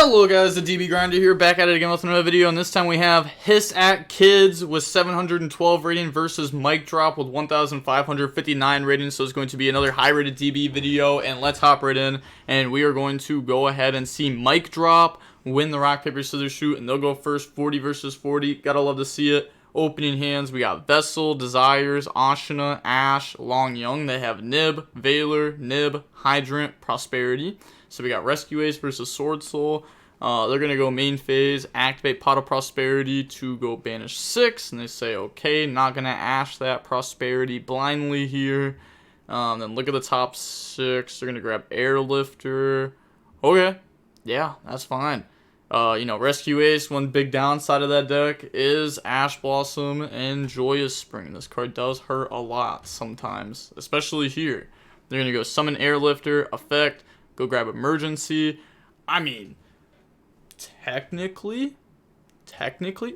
Hello guys, the DB Grinder here, back at it again with another video, and this time we have Hiss at Kids with 712 rating versus Mic Drop with 1,559 rating, so it's going to be another high rated DB video, and let's hop right in, and we are going to go ahead and see Mic Drop win the rock, paper, scissors, shoot, and they'll go first, 40 versus 40, gotta love to see it. Opening hands, we got Vessel, Desires, Ashina, Ash, Long Young. They have Nib, Valor, Nib, Hydrant, Prosperity. So we got Rescue Ace versus SwordSoul. They're going to go main phase, activate Pot of Prosperity to go banish 6. And they say, okay, not going to Ash that Prosperity blindly here. Then look at the top 6. They're going to grab Airlifter. Okay, yeah, that's fine. Rescue Ace, one big downside of that deck is Ash Blossom and Joyous Spring. This card does hurt a lot sometimes, especially here. They're going to go Summon Airlifter, Effect, go grab Emergency. I mean, technically,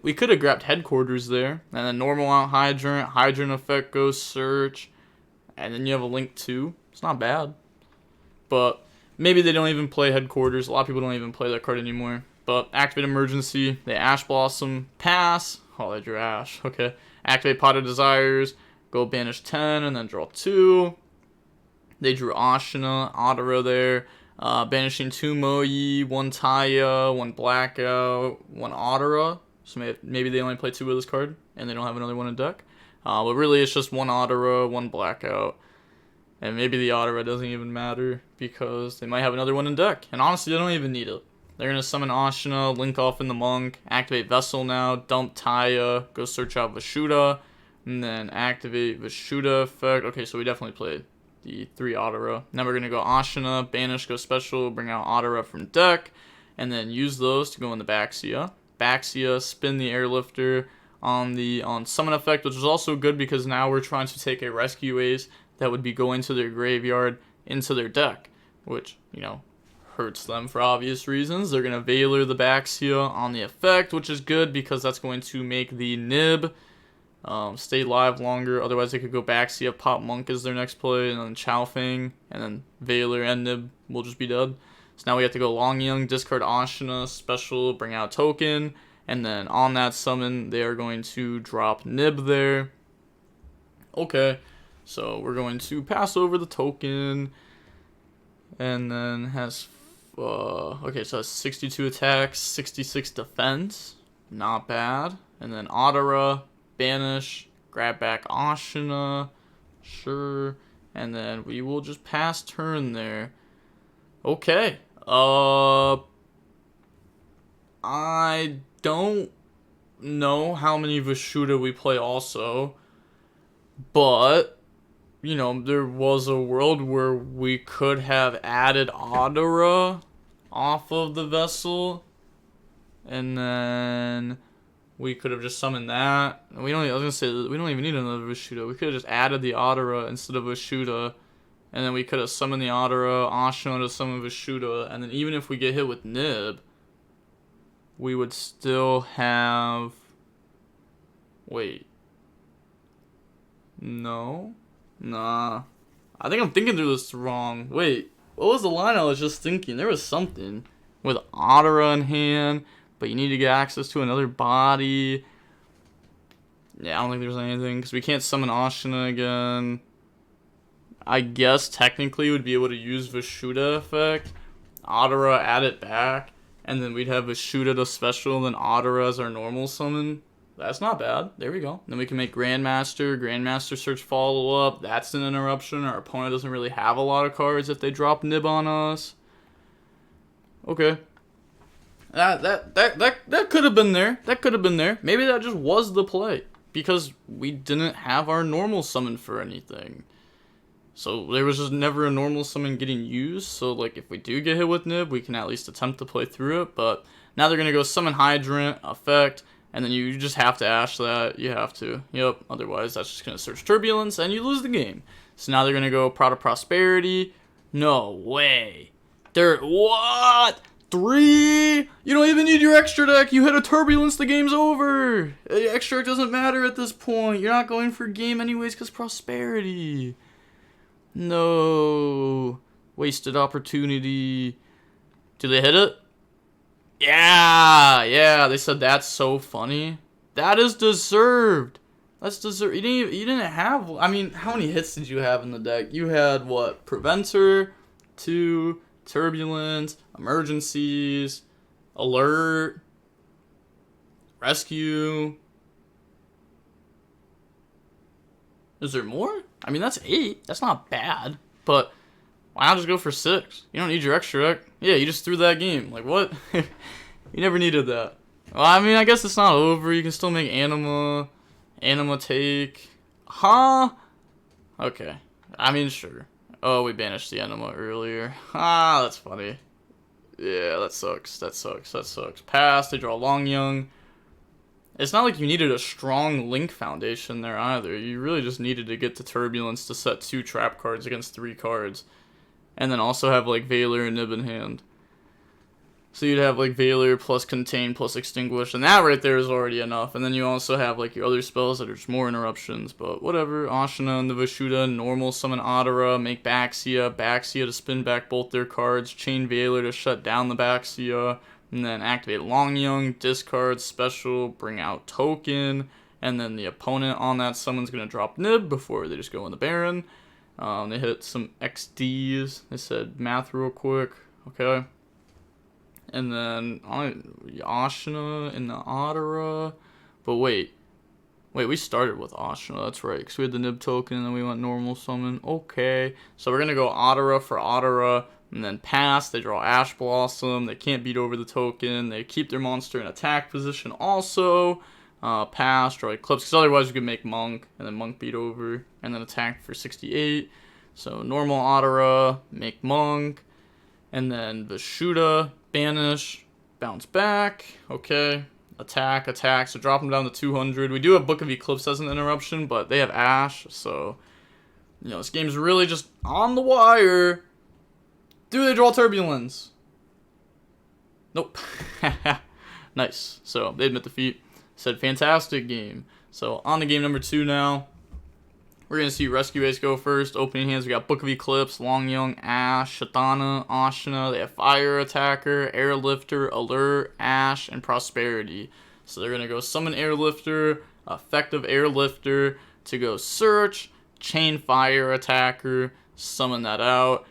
we could have grabbed Headquarters there, and then normal out Hydrant Effect goes Search, and then you have a Link 2. It's not bad, but maybe they don't even play Headquarters. A lot of people don't even play that card anymore. But activate Emergency, they Ash Blossom, pass. Oh, they drew Ash. Okay. Activate Pot of Desires, go banish 10, and then draw 2. They drew Ashina, Adara there. Banishing 2 Moyi, 1 Taya, 1 Blackout, 1 Adara. So maybe they only play 2 of this card, and they don't have another one in deck. But really, it's just 1 Adara, 1 Blackout. And maybe the Adara doesn't even matter, because they might have another one in deck. And honestly, they don't even need it. They're going to summon Ashina, link off in the Monk, activate Vessel now, dump Taya, go search out Vashuda, and then activate Vashuda effect. Okay, so we definitely played the 3 Adara. Now we're going to go Ashina, banish, go special, bring out Adara from deck, and then use those to go in the Baxia. Baxia, spin the Airlifter on summon effect, which is also good because now we're trying to take a Rescue Ace that would be going to their graveyard into their deck, which, hurts them for obvious reasons. They're going to Valor the Baxia on the effect, which is good because that's going to make the Nib stay live longer. Otherwise, they could go Baxia, pop Monk as their next play, and then Chowfang, and then Valor and Nib will just be dead. So now we have to go Long Young, discard Ashina, special, bring out Token, and then on that summon, they are going to drop Nib there. Okay, so we're going to pass over the Token, and then has okay, so that's 62 attacks, 66 defense, not bad. And then Adara, banish, grab back Ashina, sure, and then we will just pass turn there. Okay, I don't know how many Vashuda we play also, but there was a world where we could have added Adara off of the Vessel, and then we could have just summoned that. I was gonna say we don't even need another Vashuda. We could have just added the Adara instead of Vashuda, and then we could have summoned the Adara, Ashina to summon Vashuda, and then even if we get hit with Nib, we would still have. Wait. No. Nah. I think I'm thinking through this wrong. Wait. What was the line I was just thinking? There was something with Adara in hand, but you need to get access to another body. Yeah, I don't think there's anything, because we can't summon Ashina again. I guess technically we'd be able to use Vashuda effect, Adara add it back, and then we'd have Vashuda to special, and then Adara as our normal summon. That's not bad. There we go. Then we can make Grandmaster search follow-up. That's an interruption. Our opponent doesn't really have a lot of cards if they drop Nib on us. Okay. That could have been there. That could have been there. Maybe that just was the play, because we didn't have our normal summon for anything. So there was just never a normal summon getting used. So if we do get hit with Nib, we can at least attempt to play through it. But now they're going to go summon Hydrant, effect, and then you just have to Ash that. You have to. Yep. Otherwise, that's just going to search Turbulence, and you lose the game. So now they're going to go Pot of Prosperity. No way. What? 3? You don't even need your extra deck. You hit a Turbulence, the game's over. Extra deck doesn't matter at this point. You're not going for game anyways because Prosperity. No. Wasted opportunity. Do they hit it? Yeah, they said that's so funny. That is deserved. That's deserved. You didn't have, I mean, how many hits did you have in the deck? You had what? Preventer, 2, Turbulence, Emergencies, Alert, Rescue. Is there more? I mean, that's 8. That's not bad. But why not just go for 6? You don't need your extra deck. Yeah, you just threw that game. Like, what? You never needed that. Well, I mean, I guess it's not over. You can still make Anima take. Huh? Okay. I mean, sure. Oh, we banished the Anima earlier. Ah, that's funny. Yeah, that sucks. That sucks. Pass, they draw Long Young. It's not like you needed a strong Link foundation there either. You really just needed to get to Turbulence to set 2 trap cards against 3 cards. And then also have, like, Valor and Nib in hand. So you'd have, like, Valor plus Contain plus Extinguish. And that right there is already enough. And then you also have, like, your other spells that are just more interruptions. But whatever. Ashina and the Vashuda, normal summon Adara, make Baxia. Baxia to spin back both their cards. Chain Valor to shut down the Baxia. And then activate Long Young, discard, special, bring out token, and then the opponent on that summon's going to drop Nib before they just go in the Baron. They hit some XDs. They said math real quick. Okay. And then Ashina in the Adara. But wait, we started with Ashina. That's right, because we had the Nib token and then we went normal summon. Okay. So we're going to go Adara for Adara. And then pass, they draw Ash Blossom, they can't beat over the token, they keep their monster in attack position also. Pass, draw Eclipse, because otherwise you could make Monk, and then Monk beat over, and then attack for 68. So normal Adara, make Monk, and then Vashuda, banish, bounce back, okay. Attack, so drop them down to 200. We do have Book of Eclipse as an interruption, but they have Ash, so, you know, this game's really just on the wire. Do they draw Turbulence? Nope. Nice. So, they admit defeat. Said, fantastic game. So, on to game number 2 now. We're going to see Rescue Ace go first. Opening hands, we got Book of Eclipse, Long Young, Ash, Shatana, Ashina. They have Fire Attacker, Airlifter, Alert, Ash, and Prosperity. So, they're going to go Summon Airlifter, Effective Airlifter, to go Search, Chain Fire Attacker, summon that out.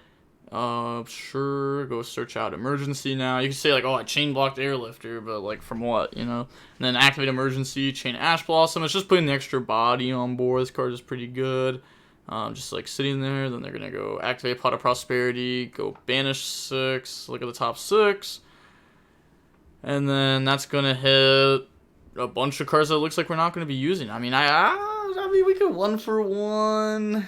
Sure, go search out Emergency now. You can say, like, oh, I chain blocked Airlifter, but, like, from what, you know? And then activate Emergency, chain Ash Blossom. It's just putting the extra body on board. This card is pretty good. Just, like, sitting there. Then they're gonna go activate Pot of Prosperity, go banish 6, look at the top 6. And then that's gonna hit a bunch of cards that it looks like we're not gonna be using. I mean, I mean, we could 1 for 1.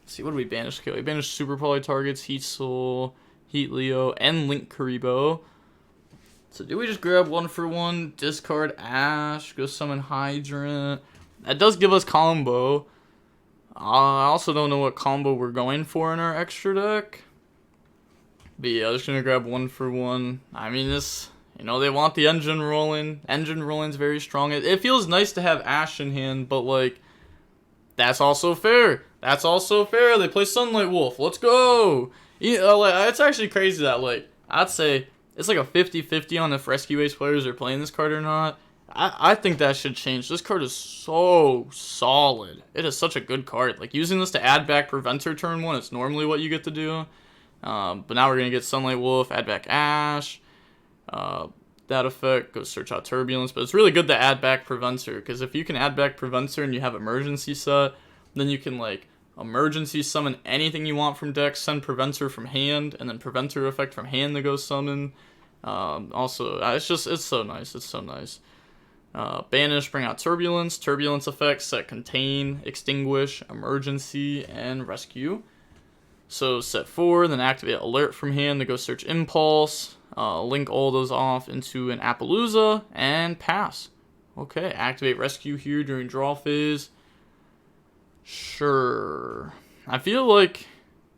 Let's see, what do we banish? Okay, we banished Super Poly targets, Heat Soul, Heat Leo, and Link Karibo. So do we just grab 1 for 1, discard Ash, go summon Hydrant? That does give us combo. I also don't know what combo we're going for in our extra deck. But yeah, I'm just going to grab 1 for 1. I mean, this, you know, they want the engine rolling. Engine rolling's very strong. It feels nice to have Ash in hand, but, like, that's also fair. They play Sunlight Wolf. Let's go. You know, like, it's actually crazy that, like, I'd say it's like a 50-50 on if Rescue Ace players are playing this card or not. I think that should change. This card is so solid. It is such a good card. Like, using this to add back Preventer turn 1, it's normally what you get to do. But now we're going to get Sunlight Wolf, add back Ash. That effect, go search out Turbulence. But it's really good to add back Preventer, because if you can add back Preventer and you have Emergency set, then you can, like, Emergency summon anything you want from deck, send Preventer from hand, and then Preventer effect from hand to go summon. Also, it's so nice. Banish, bring out Turbulence. Turbulence effects, set Contain, Extinguish, Emergency, and Rescue. So set 4, then activate Alert from hand to go search Impulse. Link all those off into an Appaloosa, and pass. Okay, activate Rescue here during draw phase. Sure. I feel like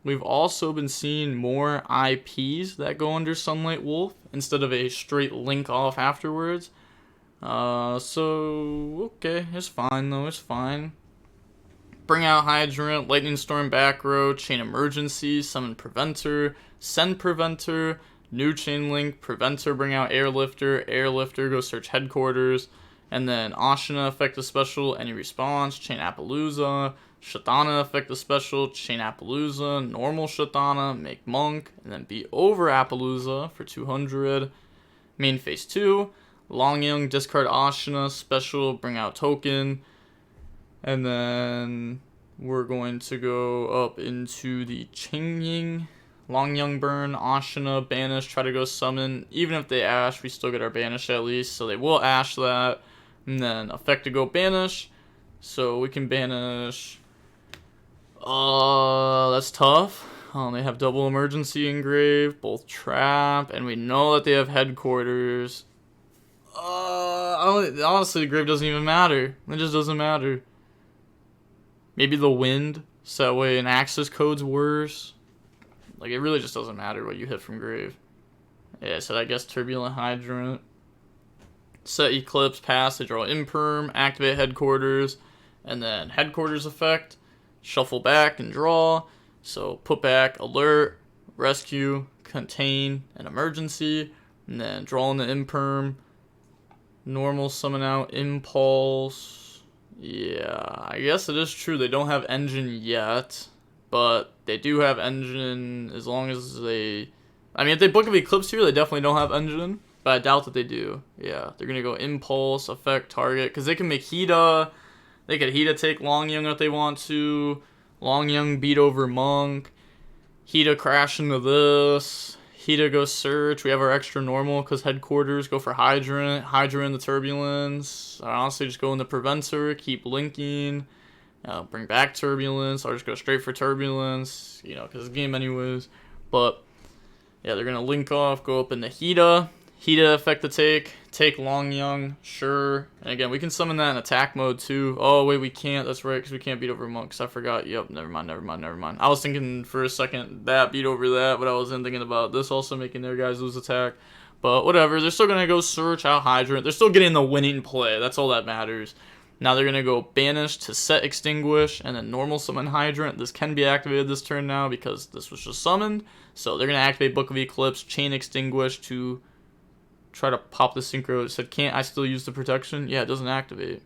we've also been seeing more IPs that go under Sunlight Wolf instead of a straight link off afterwards. So, okay, it's fine though, it's fine. Bring out Hydrant, Lightning Storm back row, Chain Emergency, Summon Preventer, Send Preventer, new chain link, Preventer bring out Airlifter, Airlifter go search headquarters, and then Ashina effect the special, any response, chain Appaloosa, Shatana effect the special, chain Appaloosa, normal Shatana, make Monk, and then beat over Appaloosa for 200. Main phase 2, Longyung discard Ashina, special, bring out token, and then we're going to go up into the Qingying. Longyung burn, Ashina, banish, try to go summon. Even if they ash, we still get our banish at least, so they will ash that. And then effect to go banish, so we can banish. That's tough. They have double emergency engraved, both trap, and we know that they have headquarters. Honestly, the grave doesn't even matter. It just doesn't matter. Maybe the wind, so that way an access code's worse. Like, it really just doesn't matter what you hit from grave. Yeah, so I guess Turbulent Hydrant. Set Eclipse, pass, they draw Imperm, activate Headquarters, and then Headquarters effect, shuffle back and draw. So put back, Alert, Rescue, Contain, and Emergency, and then draw in the Imperm. Normal summon out Impulse. Yeah, I guess it is true they don't have Engine yet. But they do have Engine as long as they... I mean, if they Book of Eclipse here, they definitely don't have Engine. But I doubt that they do. Yeah, they're going to go Impulse, Effect, Target. Because they can make Hida. They could Hida take Longyung if they want to. Longyung beat over Monk. Hida crash into this. Hida go Search. We have our extra normal because Headquarters go for Hydrant. Hydrant the Turbulence. I honestly just go in the Preventer. Keep linking. Bring back Turbulence. I'll just go straight for Turbulence, because it's a game anyways. But, yeah, they're going to link off, go up in the Hida. Hida effect to take Longyung, sure. And again, we can summon that in attack mode too. Oh, wait, we can't. That's right, because we can't beat over Monks. I forgot. Yep, never mind. I was thinking for a second that beat over that, but I wasn't thinking about this also making their guys lose attack. But whatever, they're still going to go Search out Hydrant. They're still getting the winning play. That's all that matters. Now they're going to go Banish to set Extinguish, and then normal summon Hydrant. This can be activated this turn now because this was just summoned. So they're going to activate Book of Eclipse, chain Extinguish to try to pop the Synchro. It said, can't I still use the protection? Yeah, it doesn't activate.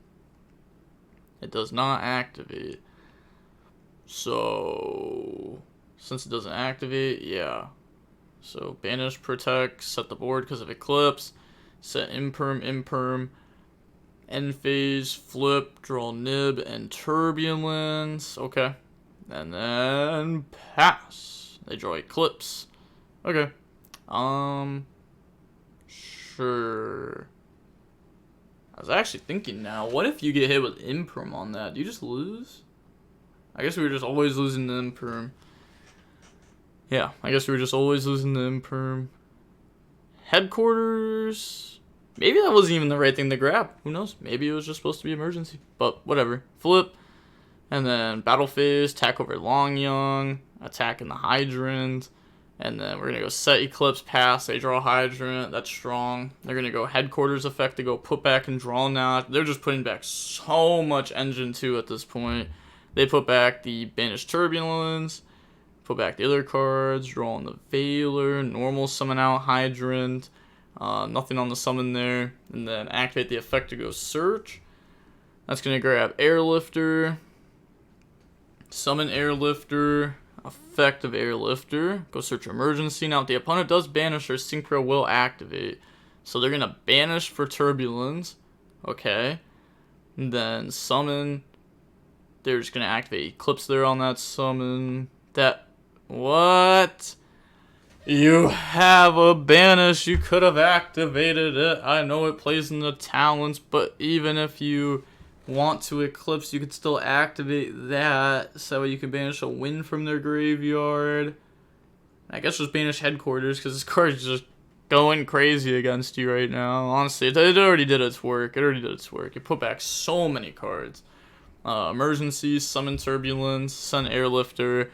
It does not activate. So, since it doesn't activate, yeah. So, Banish, Protect, set the board because of Eclipse, set Imperm. End phase, flip, draw Nib, and Turbulence. Okay. And then pass. They draw Eclipse. Okay. Sure. I was actually thinking now, what if you get hit with Imperm on that? Do you just lose? I guess we were just always losing the Imperm. Yeah, I guess we were just always losing the Imperm. Headquarters... Maybe that wasn't even the right thing to grab. Who knows? Maybe it was just supposed to be emergency. But whatever. Flip. And then battle phase. Attack over Longyung. Attack in the Hydrant. And then we're going to go set Eclipse, pass. They draw Hydrant. That's strong. They're going to go Headquarters effect to go put back and draw now. They're just putting back so much engine too at this point. They put back the Banished Turbulence. Put back the other cards. Draw on the Veiler. Normal summon out Hydrant. Nothing on the summon there. And then activate the effect to go Search. That's going to grab Airlifter. Summon Airlifter. Effect of Airlifter. Go search Emergency. Now, if the opponent does banish, their Synchro will activate. So they're going to banish for Turbulence. Okay. And then summon. They're just going to activate Eclipse there on that summon. What? You have a banish. You could have activated it. I know it plays in the talents, but even if you want to Eclipse, you could still activate that. So you can banish a win from their graveyard. I guess just banish Headquarters because this card is just going crazy against you right now. Honestly, it already did its work. It put back so many cards. Emergency, summon Turbulence, summon Airlifter.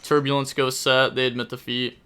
Turbulence goes set. They admit defeat.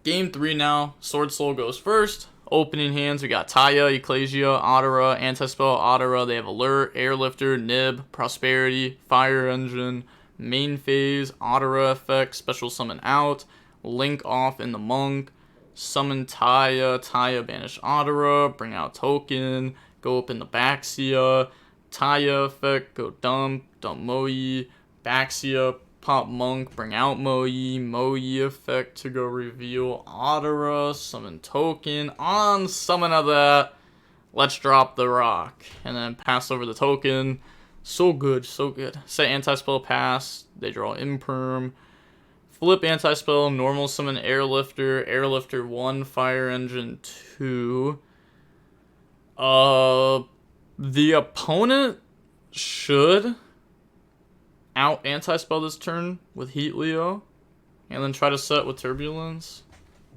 Game 3 now. SwordSoul goes first. Opening hands, we got Taya, Ecclesia, Otera, Antispell, Otera. They have Alert, Airlifter, Nib, Prosperity, Fire Engine, Main Phase, Otera effect, Special Summon out, Link off in the Monk, summon Taya, banish Adara, bring out token, go up into Baxia, Taya effect, go dump Moe, Baxia, pop Monk, bring out Moe effect to go reveal Adara, summon token, on summon of that, let's drop the rock, and then pass over the token. So good, so good. Set anti-spell pass, they draw imperm. Flip anti-spell, normal summon Airlifter 1, Fire Engine 2. The opponent should out anti-spell this turn with YuGiOh, and then try to set with Turbulence.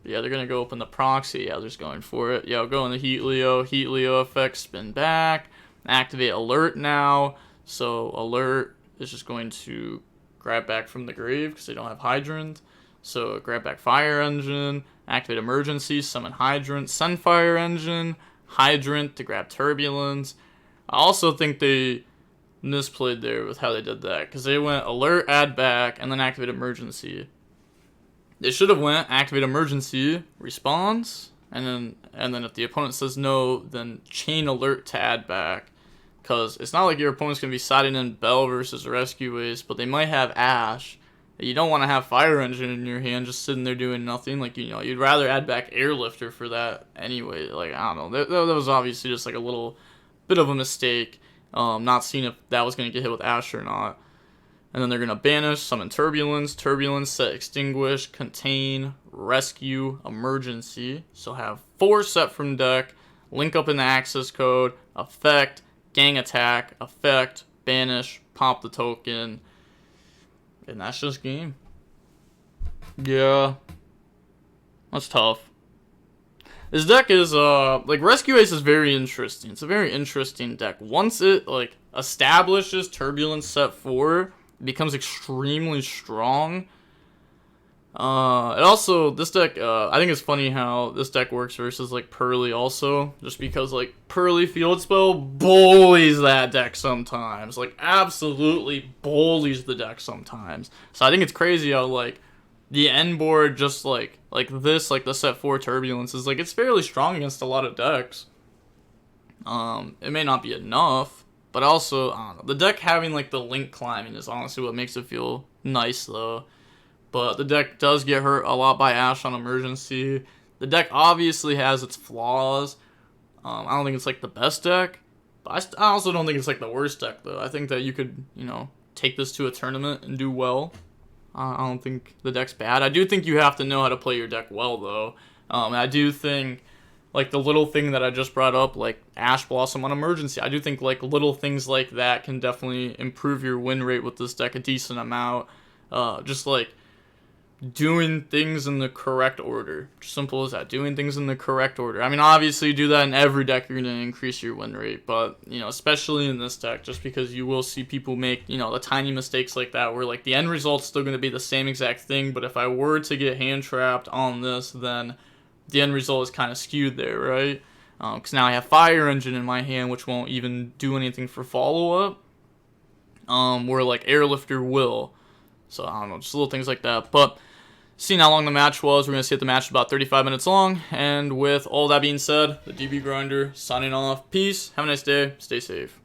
Yeah, they're gonna go open the proxy. Yeah, they're just going for it. Yeah, go in the YuGiOh effect, spin back, activate alert now. So alert is just going to grab back from the grave because they don't have Hydrant. So grab back Fire Engine, activate Emergency, summon Hydrant, send Fire Engine, Hydrant to grab Turbulence. I also think they misplayed there with how they did that because they went alert, add back, and then activate Emergency. They should have went activate Emergency, response, and then if the opponent says no, then chain alert to add back. Because it's not like your opponent's going to be siding in Bell versus Rescue Ace, but they might have Ash. You don't want to have Fire Engine in your hand just sitting there doing nothing. Like, you know, you'd rather add back Airlifter for that anyway. Like, I don't know. That was obviously just like a little bit of a mistake. Not seeing if that was going to get hit with Ash or not. And then they're going to banish, summon Turbulence, set Extinguish, Contain, Rescue, Emergency. So have 4 set from deck, link up in the access code, effect, gang attack, effect, banish, pop the token, and that's just game. Yeah, that's tough. This deck is, like, Rescue Ace is very interesting. It's a very interesting deck. Once it, like, establishes Turbulence set 4, it becomes extremely strong. It also, this deck, I think it's funny how this deck works versus, like, Pearly also, just because, like, Pearly Field Spell bullies that deck sometimes, like, absolutely bullies the deck sometimes. So I think it's crazy how, like, the end board just, like this, like, the set 4 Turbulence is, like, it's fairly strong against a lot of decks. It may not be enough, but also, I don't know, the deck having, like, the link climbing is honestly what makes it feel nice, though. But the deck does get hurt a lot by Ash on Emergency. The deck obviously has its flaws. I don't think it's, like, the best deck. But I also don't think it's, like, the worst deck, though. I think that you could, you know, take this to a tournament and do well. I don't think the deck's bad. I do think you have to know how to play your deck well, though. And I do think, like, the little thing that I just brought up, like Ash Blossom on Emergency, I do think, like, little things like that can definitely improve your win rate with this deck a decent amount. Just, like, doing things in the correct order. Simple as that. Doing things in the correct order. I mean, obviously, you do that in every deck, you're going to increase your win rate. But, you know, especially in this deck, just because you will see people make, you know, the tiny mistakes like that where, like, the end result's still going to be the same exact thing. But if I were to get hand trapped on this, then the end result is kind of skewed there, right? Because now I have Fire Engine in my hand, which won't even do anything for follow-up. Where, like, Airlifter will. So, I don't know, just little things like that. But seeing how long the match was, we're going to see that the match is about 35 minutes long. And with all that being said, the DB Grinder signing off. Peace. Have a nice day. Stay safe.